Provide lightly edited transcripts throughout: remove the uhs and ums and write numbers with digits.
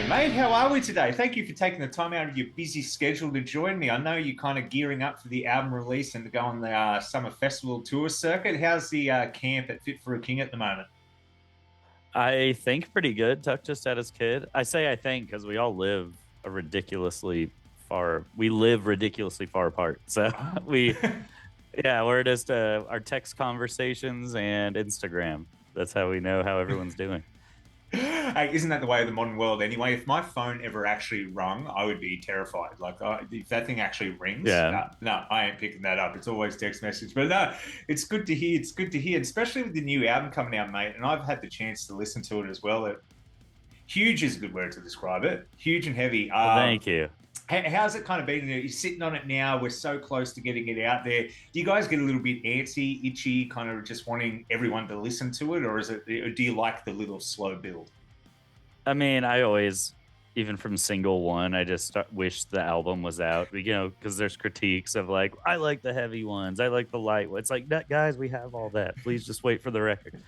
G'day, mate. How are we today? Thank you for taking the time out of your busy schedule to join me. I know you're kind of gearing up for the album release and to go on the summer festival tour circuit. How's the camp at Fit for a King at the moment? I think pretty good. Tuck just had his kid. I say I think because we all live a ridiculously we live ridiculously far apart. So Oh. yeah, we're just our text conversations and Instagram. That's how we know how everyone's doing. Hey, isn't that the way of the modern world anyway? If my phone ever actually rung, I would be terrified. Like, if that thing actually rings, Yeah. no, no, I ain't picking that up. It's always text message. But no, it's good to hear. It's good to hear, especially with the new album coming out, mate. And I've had the chance to listen to it as well. Huge is a good word to describe it. Huge and heavy. Well, thank you. How's it kind of been? You're sitting on it now. We're so close to getting it out there. Do you guys get a little bit antsy, itchy, kind of just wanting everyone to listen to it, or is it? Or do you like the little slow build? I mean, I always, even from single one, I just wish the album was out. Because there's critiques of like, I like the heavy ones, I like the light ones. It's like, guys, we have all that. Please just wait for the record.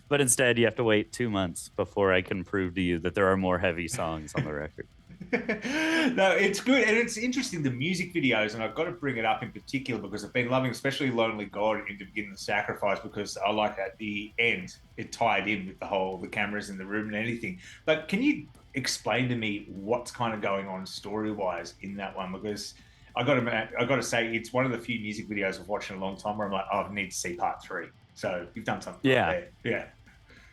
But instead, you have to wait 2 months before I can prove to you that there are more heavy songs on the record. No, it's good and it's interesting the music videos, and I've got to bring it up in particular because I've been loving, especially "Lonely God" in the beginning, the sacrifice, because I like at the end it tied in with the cameras in the room and anything. But can you explain to me what's kind of going on story wise in that one? Because I got to say it's one of the few music videos I've watched in a long time where I'm like, oh, I need to see part three. So you've done something right Yeah, there, yeah.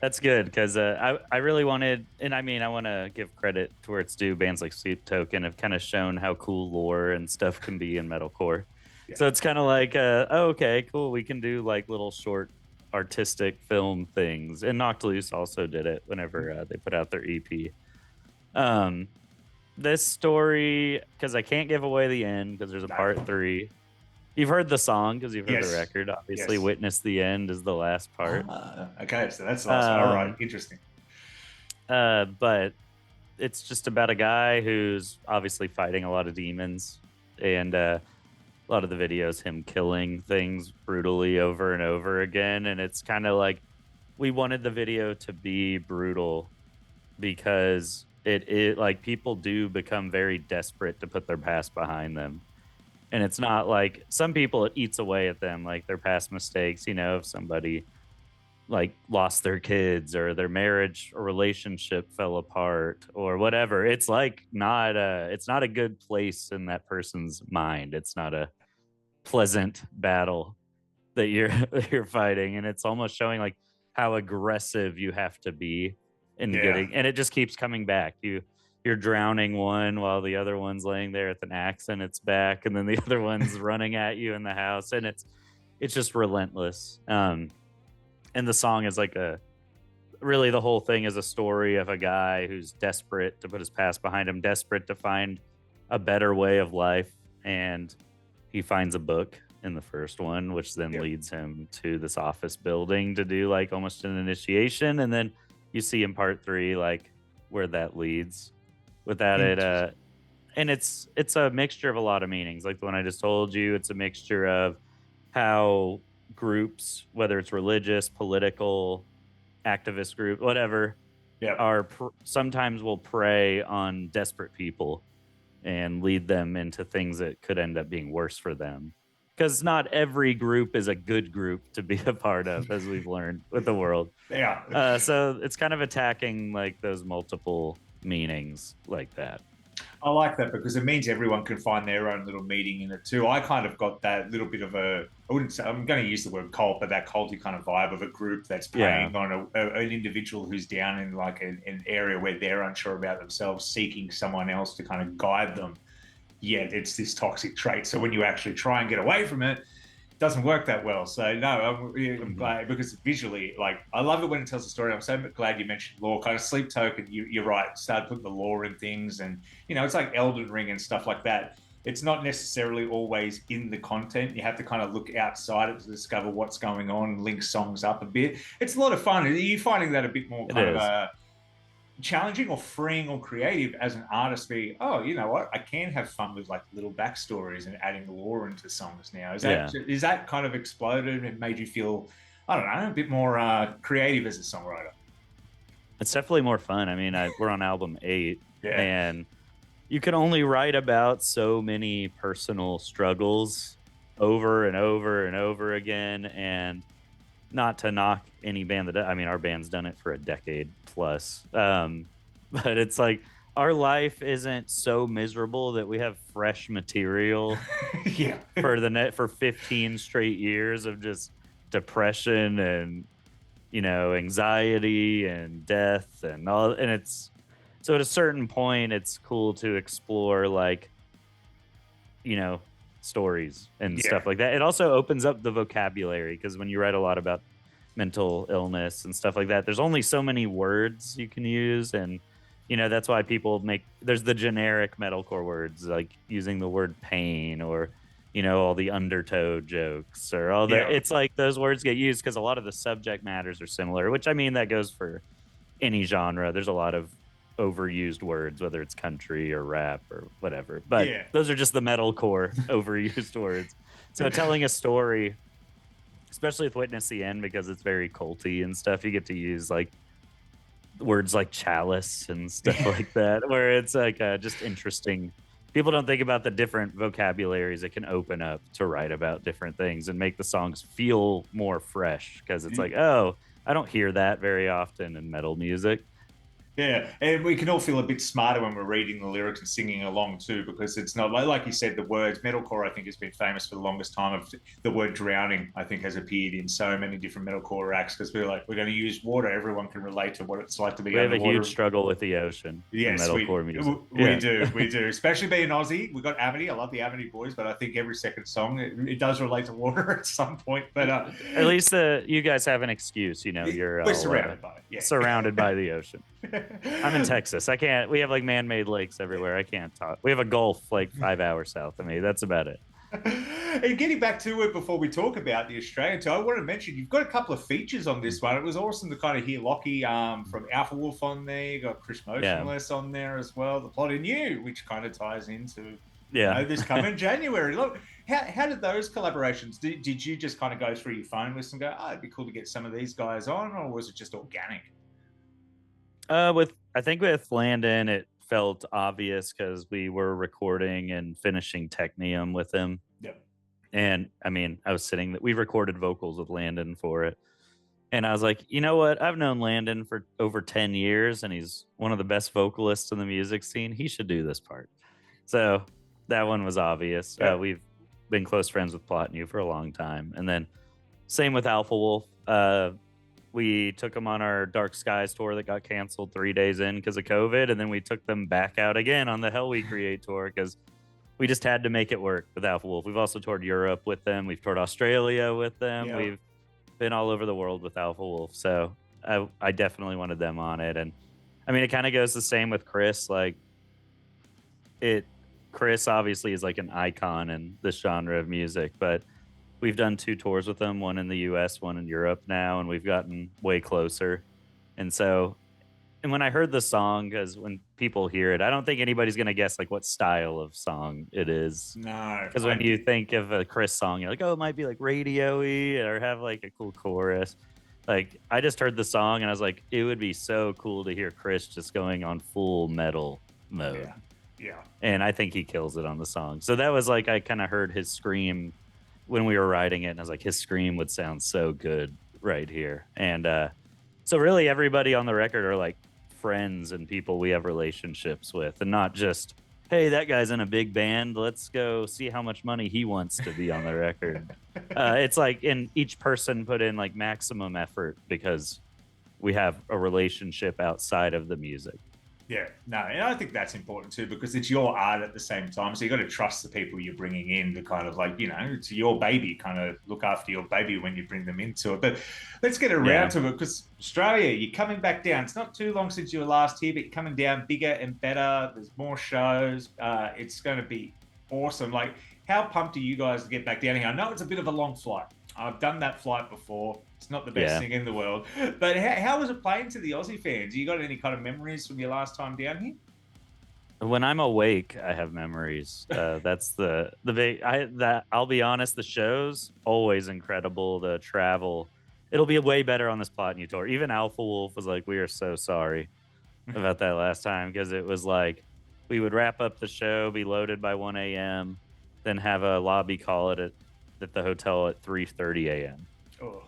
that's good because I really wanted, and I mean, I want to give credit to where it's due. Bands like Sleep Token have kind of shown how cool lore and stuff can be in metalcore. Yeah. So it's kind of like, oh, okay, cool. We can do like little short artistic film things. And Knocked Loose also did it whenever they put out their EP. Um, this story, because I can't give away the end because there's a No. part three. You've heard the song because you've heard the Yes. record. Obviously, Yes. Witness the End is the last part. Okay, so that's the last one. All right, Um, interesting. but it's just about a guy who's obviously fighting a lot of demons, and a lot of the videos him killing things brutally over and over again. And it's kind of like we wanted the video to be brutal because it like people do become very desperate to put their past behind them. And it's not like some people, it eats away at them, like their past mistakes. If somebody like lost their kids or their marriage or relationship fell apart or whatever, it's not a good place in that person's mind. It's not a pleasant battle that you're you're fighting, and it's almost showing like how aggressive you have to be in Yeah. getting, and it just keeps coming back. You're drowning one while the other one's laying there with an axe in its back, and then the other one's running at you in the house, and it's just relentless. And the song is like a really the whole thing is a story of a guy who's desperate to put his past behind him, desperate to find a better way of life, and he finds a book in the first one, which then Yep. leads him to this office building to do like almost an initiation, and then you see in part three like where that leads. Without it, Interesting. and it's a mixture of a lot of meanings, like the one I just told you. It's a mixture of how groups, whether it's religious, political, activist group, whatever, Yep. sometimes will prey on desperate people and lead them into things that could end up being worse for them. Because not every group is a good group to be a part of, as we've learned with the world. Yeah. So it's kind of attacking like those multiple meanings like that. I like that because it means everyone can find their own little meeting in it too. I kind of got that little bit of I wouldn't say, I'm going to use the word cult, but that culty kind of vibe of a group that's Yeah. preying on an individual who's down in like an area where they're unsure about themselves, seeking someone else to kind of guide them. Yet it's this toxic trait. So when you actually try and get away from it, doesn't work that well. So no, I'm Mhm. glad because visually, like I love it when it tells a story. I'm so glad you mentioned lore. Kind of Sleep Token, you're right. Start putting the lore in things, and it's like Elden Ring and stuff like that. It's not necessarily always in the content. You have to kind of look outside it to discover what's going on, link songs up a bit. It's a lot of fun. Are you finding that a bit more It kind of is. challenging or freeing or creative as an artist be, oh, you know what, I can have fun with like little backstories and adding lore into songs now? Yeah. Is that kind of exploded and made you feel, I don't know, a bit more creative as a songwriter? It's definitely more fun. I mean, we're on album 8, Yeah. And you can only write about so many personal struggles over and over and over again. And not to knock any band that, I mean, our band's done it for a decade plus. But it's like our life isn't so miserable that we have fresh material Yeah. for the net for 15 straight years of just depression and, anxiety and death and all. And it's so at a certain point, it's cool to explore like, you know, stories and Yeah. stuff like that. It also opens up the vocabulary because when you write a lot about mental illness and stuff like that, there's only so many words you can use. And, that's why people there's the generic metalcore words like using the word pain or, all the undertow jokes or all Yeah. it's like those words get used because a lot of the subject matters are similar, which I mean, that goes for any genre. There's a lot of overused words, whether it's country or rap or whatever. But Yeah. those are just the metalcore overused words. So telling a story, especially with Witness the End, because it's very culty and stuff, you get to use like words like chalice and stuff like that, where it's like just interesting. People don't think about the different vocabularies it can open up to write about different things and make the songs feel more fresh because it's like, oh, I don't hear that very often in metal music. Yeah, and we can all feel a bit smarter when we're reading the lyrics and singing along too, because it's not like you said, the words. Metalcore, I think, has been famous for the longest time. Of the word drowning, I think, has appeared in so many different metalcore acts because we're going to use water. Everyone can relate to what it's like to be We have a underwater. huge struggle with the ocean in Yes, metalcore music. we do. Especially being Aussie, we got Amity. I love the Amity boys, but I think every second song it does relate to water at some point. But at least you guys have an excuse. You're we're surrounded by it. Yeah. surrounded by the ocean. I'm in Texas. I can't. We have like man-made lakes everywhere. I can't talk. We have a Gulf like 5 hours south of me. That's about it. And getting back to it before we talk about the Australian tour, I want to mention you've got a couple of features on this one. It was awesome to kind of hear Lockie from Alpha Wolf on there. You got Chris Motionless on there as well. The Plot in You, which kind of ties into this coming January. Look, how did those collaborations? Did you just kind of go through your phone list and go, oh, it'd be cool to get some of these guys on, or was it just organic? I think with Landon, it felt obvious because we were recording and finishing Technium with him. Yep. And I mean, we recorded vocals with Landon for it. And I was like, you know what? I've known Landon for over 10 years and he's one of the best vocalists in the music scene. He should do this part. So that one was obvious. Yep. We've been close friends with Plot in You for a long time. And then same with Alpha Wolf. We took them on our Dark Skies tour that got canceled 3 days in because of COVID. And then we took them back out again on the Hell We Create tour because we just had to make it work with Alpha Wolf. We've also toured Europe with them. We've toured Australia with them. Yeah. We've been all over the world with Alpha Wolf. So I definitely wanted them on it. And I mean, it kind of goes the same with Chris. Like Chris obviously is like an icon in this genre of music, but we've done 2 tours with them, one in the US, one in Europe now, and we've gotten way closer. And when I heard the song, because when people hear it, I don't think anybody's going to guess like what style of song it is. No. Because when you think of a Chris song, you're like, oh, it might be like radio-y or have like a cool chorus. Like, I just heard the song and I was like, it would be so cool to hear Chris just going on full metal mode. Yeah. And I think he kills it on the song. So that was like, I kind of heard his scream when we were writing it, and I was like, his scream would sound so good right here. And so really everybody on the record are like friends and people we have relationships with, and not just, hey, that guy's in a big band, let's go see how much money he wants to be on the record. It's like each person put in like maximum effort because we have a relationship outside of the music. Yeah, no, and I think that's important too because it's your art at the same time. So you got to trust the people you're bringing in to kind of like, it's your baby, kind of look after your baby when you bring them into it. But let's get around to it because Australia, you're coming back down. It's not too long since you were last here, but you're coming down bigger and better. There's more shows. It's going to be awesome. Like, how pumped are you guys to get back down here? I know it's a bit of a long flight. I've done that flight before. It's not the best thing in the world. But how was it playing to the Aussie fans? You got any kind of memories from your last time down here? When I'm awake, I have memories. That's I'll be honest, the show's always incredible. The travel, it'll be way better on this Plot in You tour. Even Alpha Wolf was like, we are so sorry about that last time because it was like we would wrap up the show, be loaded by 1 a.m., then have a lobby call at the hotel at 3:30 a.m. Oh,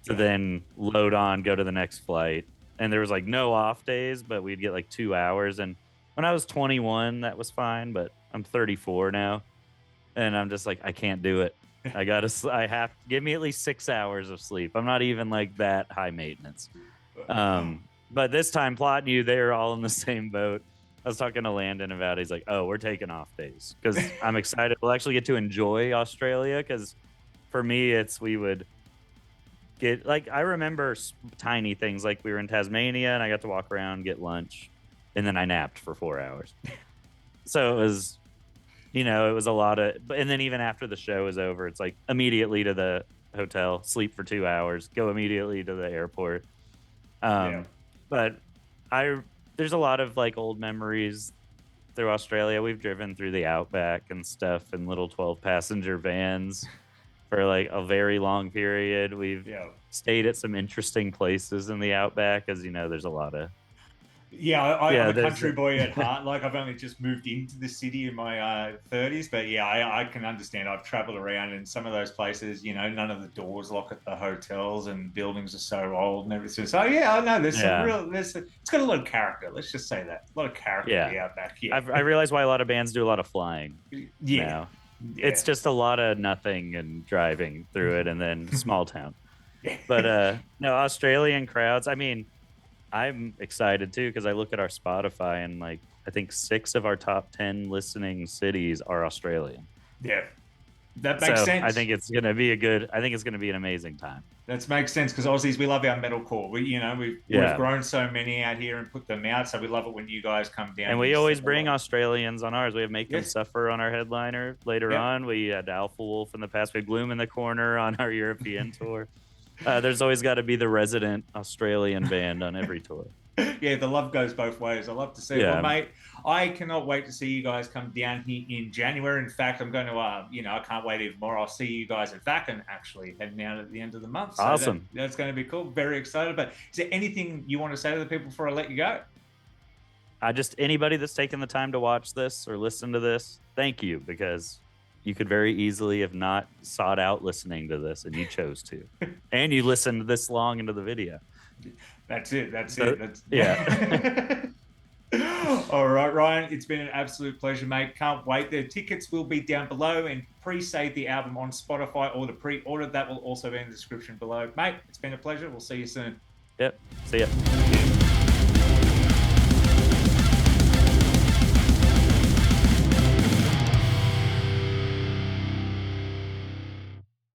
to yeah. then load on, go to the next flight. And there was like no off days, but we'd get like 2 hours. And when I was 21, that was fine, but I'm 34 now. And I'm just like, I can't do it. I have to give me at least 6 hours of sleep. I'm not even like that high maintenance. But this time, Plot and you, they were all in the same boat. I was talking to Landon about it. He's like, oh, we're taking off days because I'm excited. We'll actually get to enjoy Australia because for me, we would get like, I remember tiny things like we were in Tasmania and I got to walk around, get lunch, and then I napped for 4 hours. So it was, it was a lot of, and then even after the show is over, it's like immediately to the hotel, sleep for 2 hours, go immediately to the airport. Yeah. But there's a lot of like old memories through Australia. We've driven through the outback and stuff in little 12-passenger vans for like a very long period. We've stayed at some interesting places in the outback, as there's a lot of. I'm a country boy at heart. Like I've only just moved into the city in my 30s, but I can understand. I've traveled around in some of those places. None of the doors lock at the hotels, and buildings are so old and everything. So I know there's some real. It's got a lot of character. Let's just say that a lot of character in the outback. Yeah, I realize why a lot of bands do a lot of flying. Now. Yeah. It's just a lot of nothing and driving through it, and then small town. But no, Australian crowds. I mean, I'm excited too because I look at our Spotify and like I think 6 of our top 10 listening cities are Australian. Yeah, that makes sense. I think it's gonna be an amazing time. That makes sense because Aussies, we love our metalcore. We've grown so many out here and put them out, so we love it when you guys come down. And we always bring Australians on ours. We have Make Them Suffer on our headliner later on. We had Alpha Wolf in the past. We had Gloom in the Corner on our European tour. There's always got to be the resident Australian band on every tour. Yeah, the love goes both ways. I love to see it. Well, mate, I cannot wait to see you guys come down here in January. In fact, I'm going to, I can't wait even more. I'll see you guys at Wacken actually heading out at the end of the month. So awesome. That's going to be cool. Very excited. But is there anything you want to say to the people before I let you go? Anybody that's taken the time to watch this or listen to this, thank you, because you could very easily have not sought out listening to this, and you chose to. And you listened this long into the video. That's it. Yeah. All right, Ryan. It's been an absolute pleasure, mate. Can't wait. The tickets will be down below, and pre-save the album on Spotify or the pre-order. That will also be in the description below. Mate, it's been a pleasure. We'll see you soon. Yep. See ya.